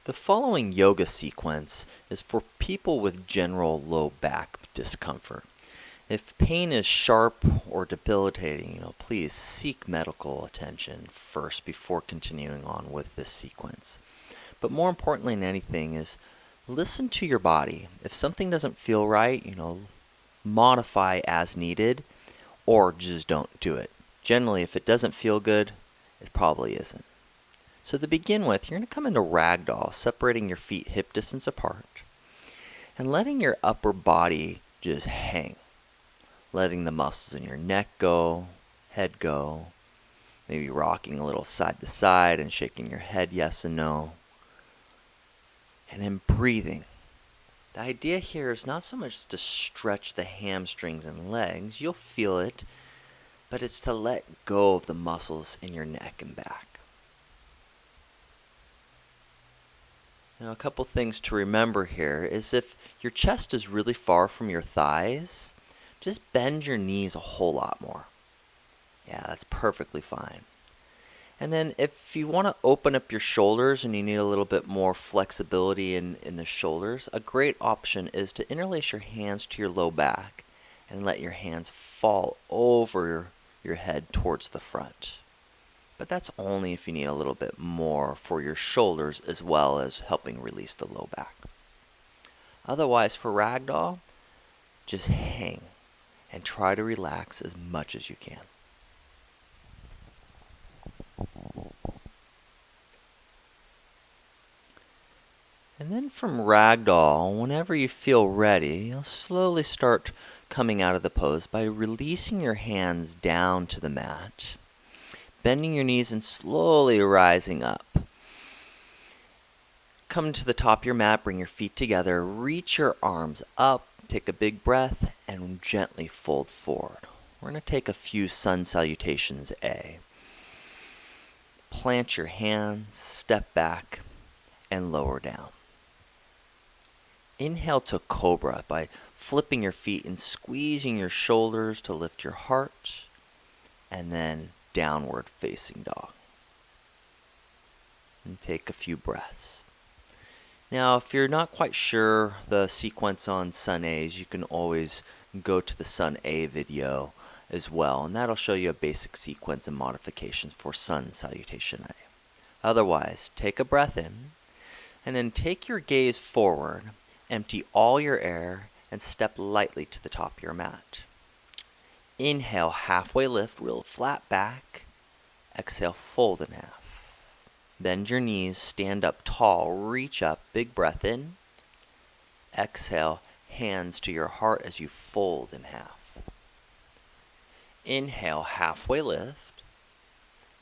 The following yoga sequence is for people with general low back discomfort. If pain is sharp or debilitating, please seek medical attention first before continuing on with this sequence. But more importantly than anything is listen to your body. If something doesn't feel right, modify as needed or just don't do it. Generally, if it doesn't feel good, it probably isn't. So to begin with, you're going to come into ragdoll, separating your feet hip distance apart and letting your upper body just hang. Letting the muscles in your neck go, head go, maybe rocking a little side to side and shaking your head yes and no. And then breathing. The idea here is not so much to stretch the hamstrings and legs, you'll feel it, but it's to let go of the muscles in your neck and back. Now, a couple things to remember here is if your chest is really far from your thighs, just bend your knees a whole lot more. Yeah, that's perfectly fine. And then if you want to open up your shoulders and you need a little bit more flexibility in the shoulders, a great option is to interlace your hands to your low back and let your hands fall over your head towards the front. But that's only if you need a little bit more for your shoulders as well as helping release the low back. Otherwise, for ragdoll, just hang and try to relax as much as you can. And then from ragdoll, whenever you feel ready, you'll slowly start coming out of the pose by releasing your hands down to the mat, bending your knees and slowly rising up. Come to the top of your mat, bring your feet together, reach your arms up, take a big breath, and gently fold forward. We're going to take a few sun salutations A. Plant your hands, step back, and lower down. Inhale to cobra by flipping your feet and squeezing your shoulders to lift your heart, and then downward facing dog. And take a few breaths. Now, if you're not quite sure the sequence on Sun A's, you can always go to the Sun A video as well, and that'll show you a basic sequence and modifications for Sun Salutation A. Otherwise, take a breath in, and then take your gaze forward, empty all your air, and step lightly to the top of your mat. Inhale, halfway lift, real flat back. Exhale, fold in half. Bend your knees, stand up tall, reach up, big breath in. Exhale, hands to your heart as you fold in half. Inhale, halfway lift.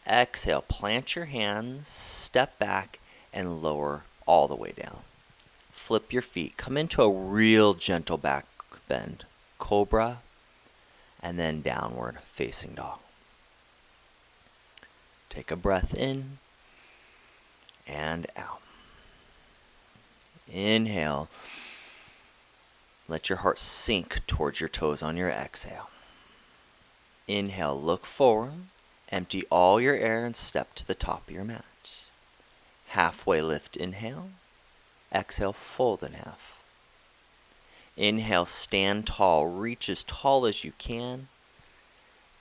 Exhale, plant your hands, step back, and lower all the way down. Flip your feet, come into a real gentle back bend, cobra, and then downward facing dog. Take a breath in and out. Inhale. Let your heart sink towards your toes on your exhale. Inhale, look forward, empty all your air and step to the top of your mat. Halfway lift, inhale. Exhale, fold in half. Inhale, stand tall, reach as tall as you can.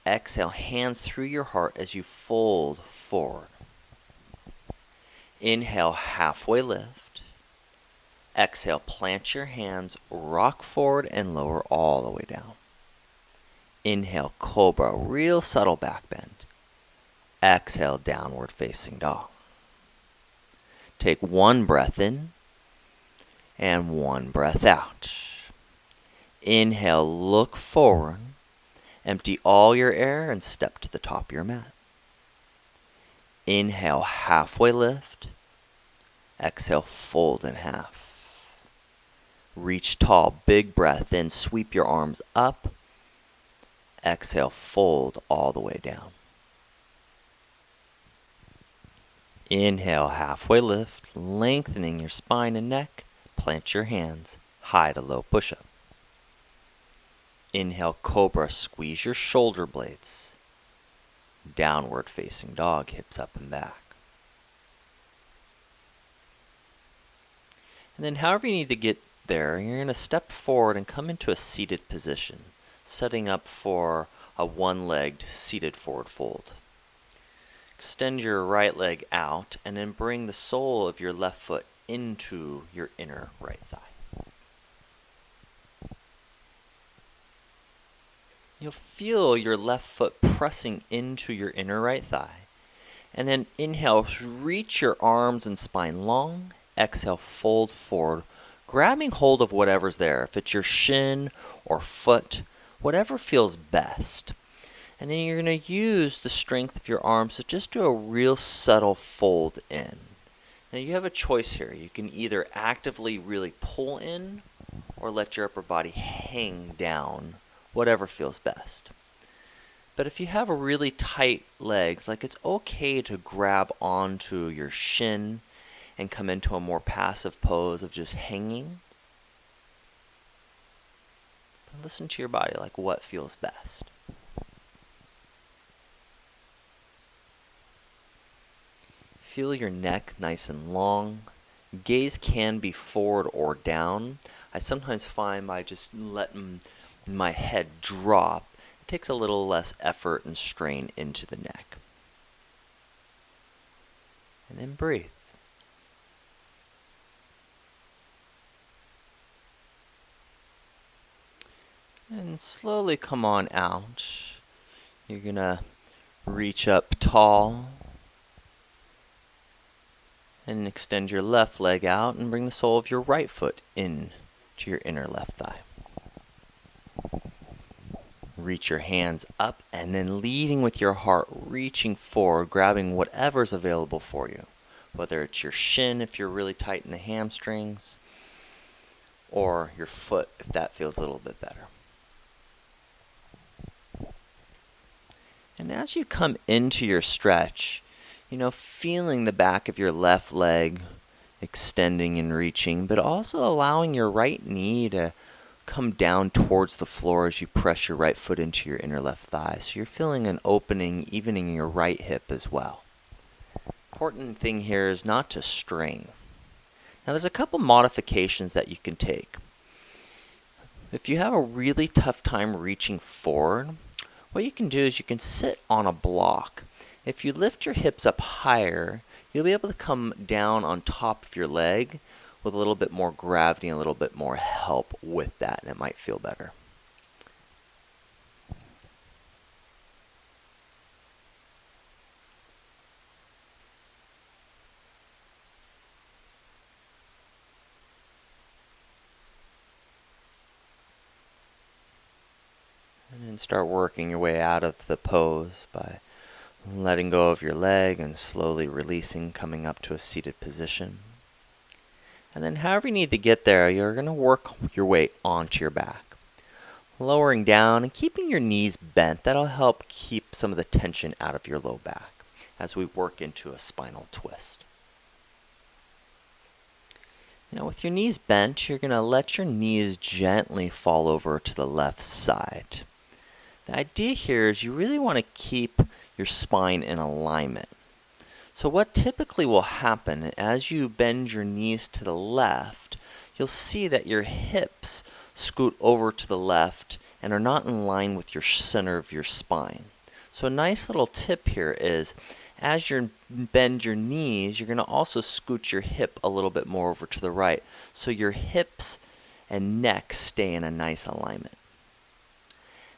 Exhale, hands through your heart as you fold forward. Inhale, halfway lift. Exhale, plant your hands, rock forward and lower all the way down. Inhale, cobra, real subtle back bend. Exhale, downward facing dog. Take one breath in and one breath out. Inhale, look forward, empty all your air and step to the top of your mat. Inhale, halfway lift. Exhale, fold in half. Reach tall, big breath in, sweep your arms up. Exhale, fold all the way down. Inhale, halfway lift, lengthening your spine and neck. Plant your hands, high to low push-up. Inhale, cobra, squeeze your shoulder blades. Downward facing dog, hips up and back. And then however you need to get there, you're going to step forward and come into a seated position, setting up for a one-legged seated forward fold. Extend your right leg out and then bring the sole of your left foot into your inner right thigh. You'll feel your left foot pressing into your inner right thigh. And then inhale, reach your arms and spine long. Exhale, fold forward, grabbing hold of whatever's there. If it's your shin or foot, whatever feels best. And then you're going to use the strength of your arms to just do a real subtle fold in. Now you have a choice here. You can either actively really pull in or let your upper body hang down, whatever feels best. But if you have a really tight legs, like it's okay to grab onto your shin and come into a more passive pose of just hanging. But listen to your body, like what feels best. Feel your neck nice and long. Gaze can be forward or down. I sometimes find by just letting my head drop, it takes a little less effort and strain into the neck. And then breathe. And slowly come on out. You're going to reach up tall and extend your left leg out and bring the sole of your right foot in to your inner left thigh. Reach your hands up and then leading with your heart, reaching forward, grabbing whatever's available for you. Whether it's your shin if you're really tight in the hamstrings, or your foot if that feels a little bit better. And as you come into your stretch, feeling the back of your left leg extending and reaching, but also allowing your right knee to come down towards the floor as you press your right foot into your inner left thigh. So you're feeling an opening even in your right hip as well. Important thing here is not to strain. Now there's a couple modifications that you can take. If you have a really tough time reaching forward, what you can do is you can sit on a block. If you lift your hips up higher, you'll be able to come down on top of your leg with a little bit more gravity and a little bit more help with that, and it might feel better. And then start working your way out of the pose by letting go of your leg and slowly releasing, coming up to a seated position. And then however you need to get there, you're going to work your way onto your back. Lowering down and keeping your knees bent. That'll help keep some of the tension out of your low back as we work into a spinal twist. Now with your knees bent, you're going to let your knees gently fall over to the left side. The idea here is you really want to keep your spine in alignment. So what typically will happen as you bend your knees to the left, you'll see that your hips scoot over to the left and are not in line with your center of your spine. So a nice little tip here is as you bend your knees, you're going to also scoot your hip a little bit more over to the right so your hips and neck stay in a nice alignment.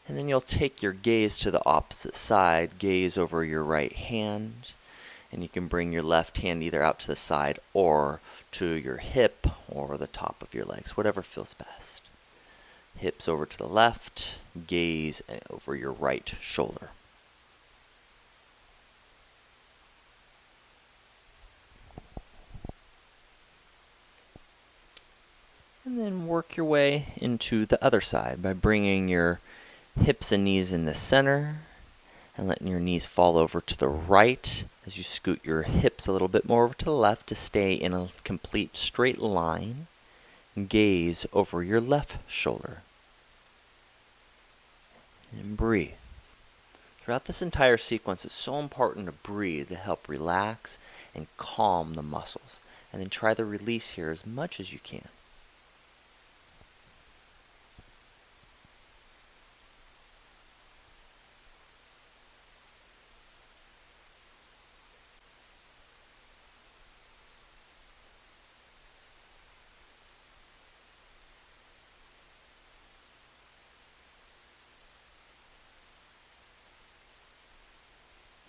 And then you'll take your gaze to the opposite side, gaze over your right hand, and you can bring your left hand either out to the side or to your hip or the top of your legs, whatever feels best. Hips over to the left, gaze over your right shoulder. And then work your way into the other side by bringing your hips and knees in the center and letting your knees fall over to the right as you scoot your hips a little bit more over to the left to stay in a complete straight line. Gaze over your left shoulder. And breathe. Throughout this entire sequence, it's so important to breathe to help relax and calm the muscles. And then try the release here as much as you can.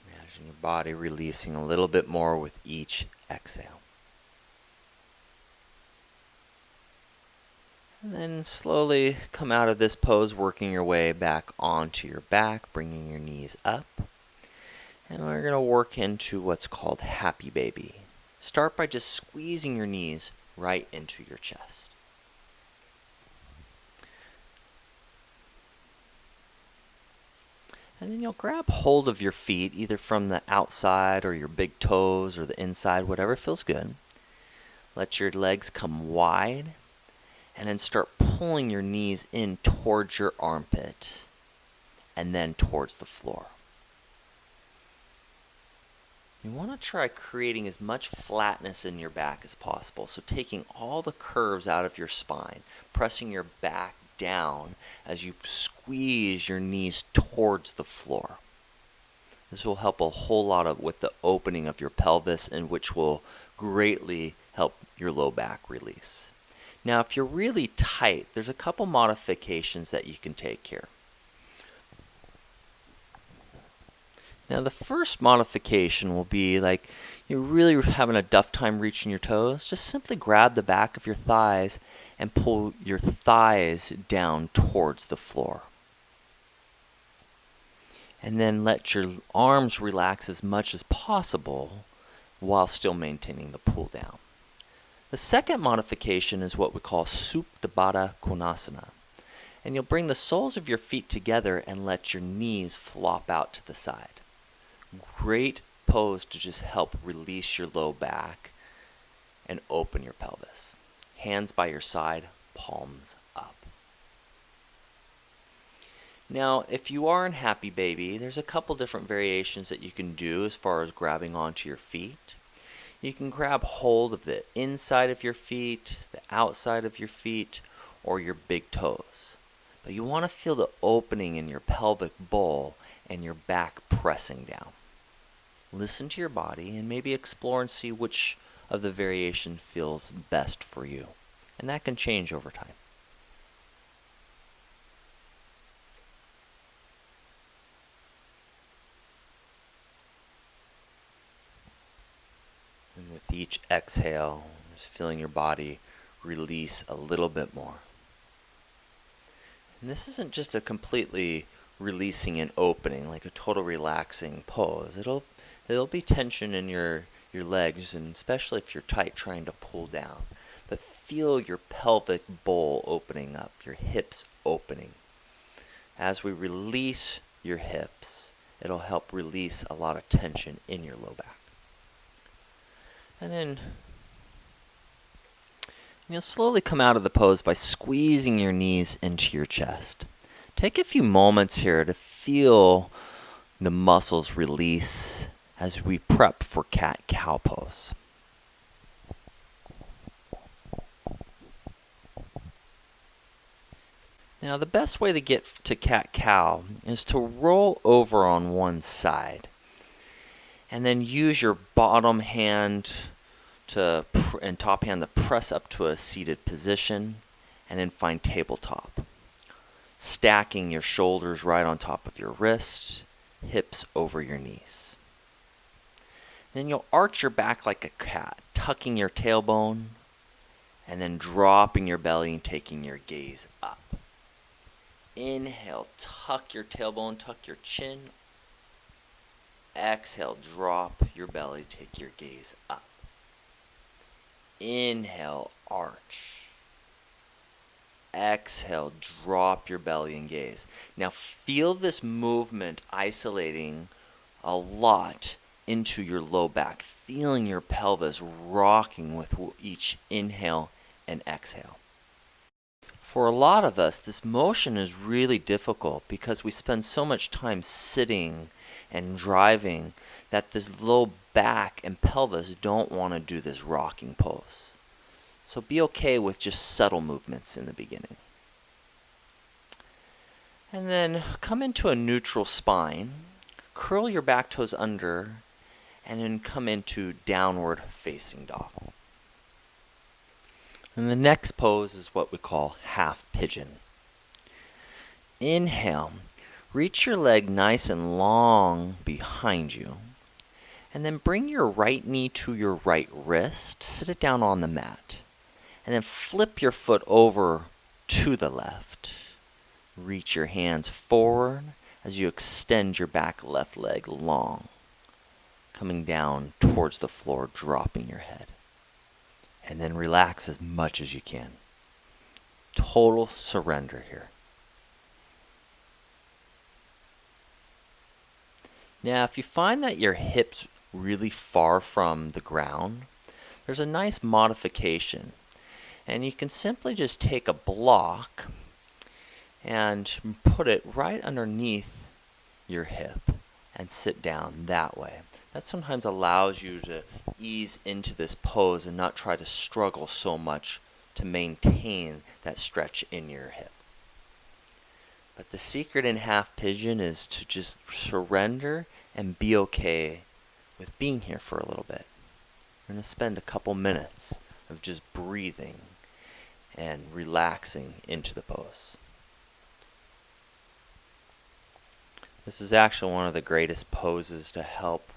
Imagine your body releasing a little bit more with each exhale. And then slowly come out of this pose, working your way back onto your back, bringing your knees up. And we're going to work into what's called Happy Baby. Start by just squeezing your knees right into your chest. And then you'll grab hold of your feet, either from the outside or your big toes or the inside, whatever feels good. Let your legs come wide, and then start pulling your knees in towards your armpit and then towards the floor. You want to try creating as much flatness in your back as possible. So taking all the curves out of your spine, pressing your back down as you squeeze your knees towards the floor. This will help a whole lot with the opening of your pelvis, and which will greatly help your low back release. Now, if you're really tight, there's a couple modifications that you can take here. Now, the first modification will be like you're really having a tough time reaching your toes. Just simply grab the back of your thighs and pull your thighs down towards the floor. And then let your arms relax as much as possible while still maintaining the pull down. The second modification is what we call Supta Baddha Konasana. And you'll bring the soles of your feet together and let your knees flop out to the side. Great pose to just help release your low back and open your pelvis. Hands by your side, palms up. Now, if you are in Happy Baby, there's a couple different variations that you can do as far as grabbing onto your feet. You can grab hold of the inside of your feet, the outside of your feet, or your big toes. But you want to feel the opening in your pelvic bowl and your back pressing down. Listen to your body and maybe explore and see which of the variation feels best for you. And that can change over time. And with each exhale, just feeling your body release a little bit more. And this isn't just a completely releasing and opening, like a total relaxing pose. There'll be tension in your legs, and especially if you're tight trying to pull down. But feel your pelvic bowl opening up, your hips opening. As we release your hips, it'll help release a lot of tension in your low back. And then you'll slowly come out of the pose by squeezing your knees into your chest. Take a few moments here to feel the muscles release as we prep for cat-cow pose. Now, the best way to get to cat-cow is to roll over on one side and then use your bottom hand and top hand to press up to a seated position, and then find tabletop. Stacking your shoulders right on top of your wrists, hips over your knees. Then you'll arch your back like a cat, tucking your tailbone, and then dropping your belly and taking your gaze up. Inhale, tuck your tailbone, tuck your chin. Exhale, drop your belly, take your gaze up. Inhale, arch. Exhale, drop your belly and gaze. Now feel this movement isolating a lot into your low back, feeling your pelvis rocking with each inhale and exhale. For a lot of us, this motion is really difficult because we spend so much time sitting and driving that this low back and pelvis don't want to do this rocking pose. So be okay with just subtle movements in the beginning. And then come into a neutral spine, curl your back toes under, and then come into downward facing dog. And the next pose is what we call half pigeon. Inhale, reach your leg nice and long behind you, and then bring your right knee to your right wrist, sit it down on the mat, and then flip your foot over to the left. Reach your hands forward as you extend your back left leg long, coming down towards the floor, dropping your head. And then relax as much as you can. Total surrender here. Now, if you find that your hips really far from the ground, there's a nice modification. And you can simply just take a block and put it right underneath your hip and sit down that way. That sometimes allows you to ease into this pose and not try to struggle so much to maintain that stretch in your hip. But the secret in half pigeon is to just surrender and be okay with being here for a little bit. We're going to spend a couple minutes of just breathing and relaxing into the pose. This is actually one of the greatest poses to help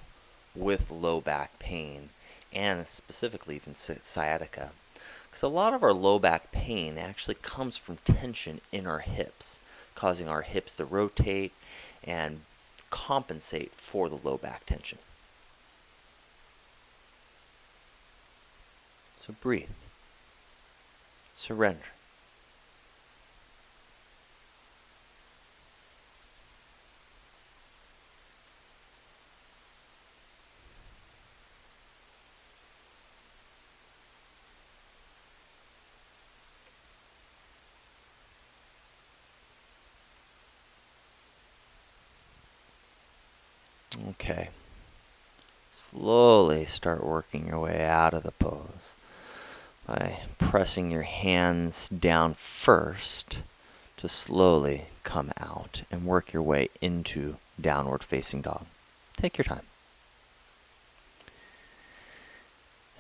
with low back pain, and specifically even sciatica. Because a lot of our low back pain actually comes from tension in our hips, causing our hips to rotate and compensate for the low back tension. So breathe. Surrender. Okay. Slowly start working your way out of the pose by pressing your hands down first to slowly come out and work your way into downward facing dog. Take your time.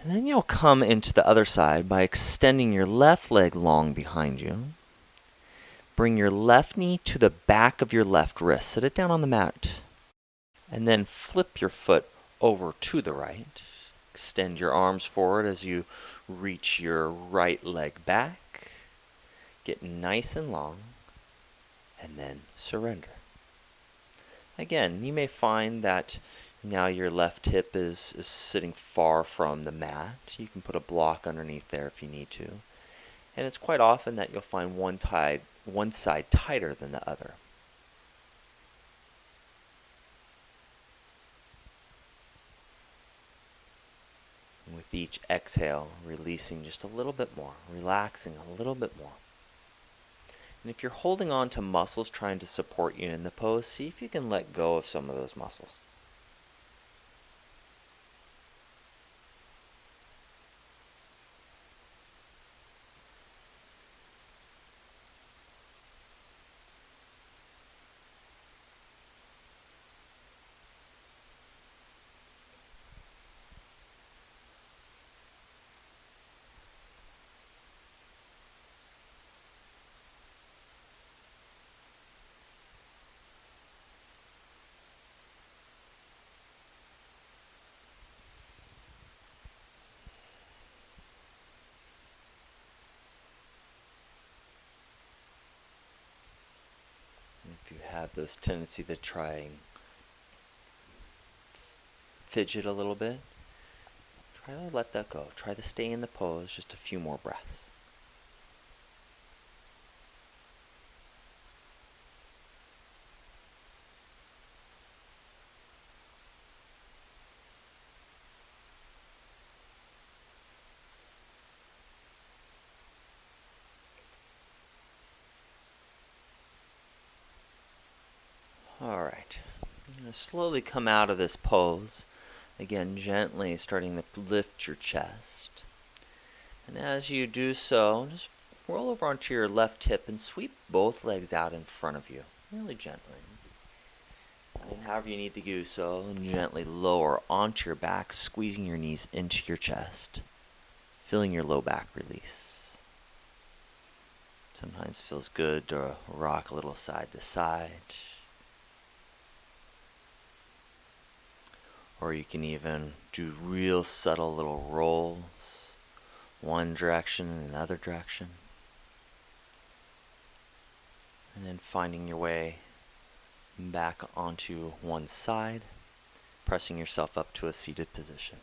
And then you'll come into the other side by extending your left leg long behind you. Bring your left knee to the back of your left wrist. Sit it down on the mat. And then flip your foot over to the right. Extend your arms forward as you reach your right leg back. Get nice and long. And then surrender. Again, you may find that now your left hip is sitting far from the mat. You can put a block underneath there if you need to. And it's quite often that you'll find one side tighter than the other. And with each exhale, releasing just a little bit more, relaxing a little bit more. And if you're holding on to muscles trying to support you in the pose, see if you can let go of some of those muscles. If you have those tendency to try and fidget a little bit, try to let that go. Try to stay in the pose just a few more breaths. Alright, Slowly come out of this pose. Again, gently starting to lift your chest. And as you do so, just roll over onto your left hip and sweep both legs out in front of you, really gently. And however you need to do so, gently lower onto your back, squeezing your knees into your chest, feeling your low back release. Sometimes it feels good to rock a little side to side. Or you can even do real subtle little rolls, one direction and another direction. And then finding your way back onto one side, pressing yourself up to a seated position.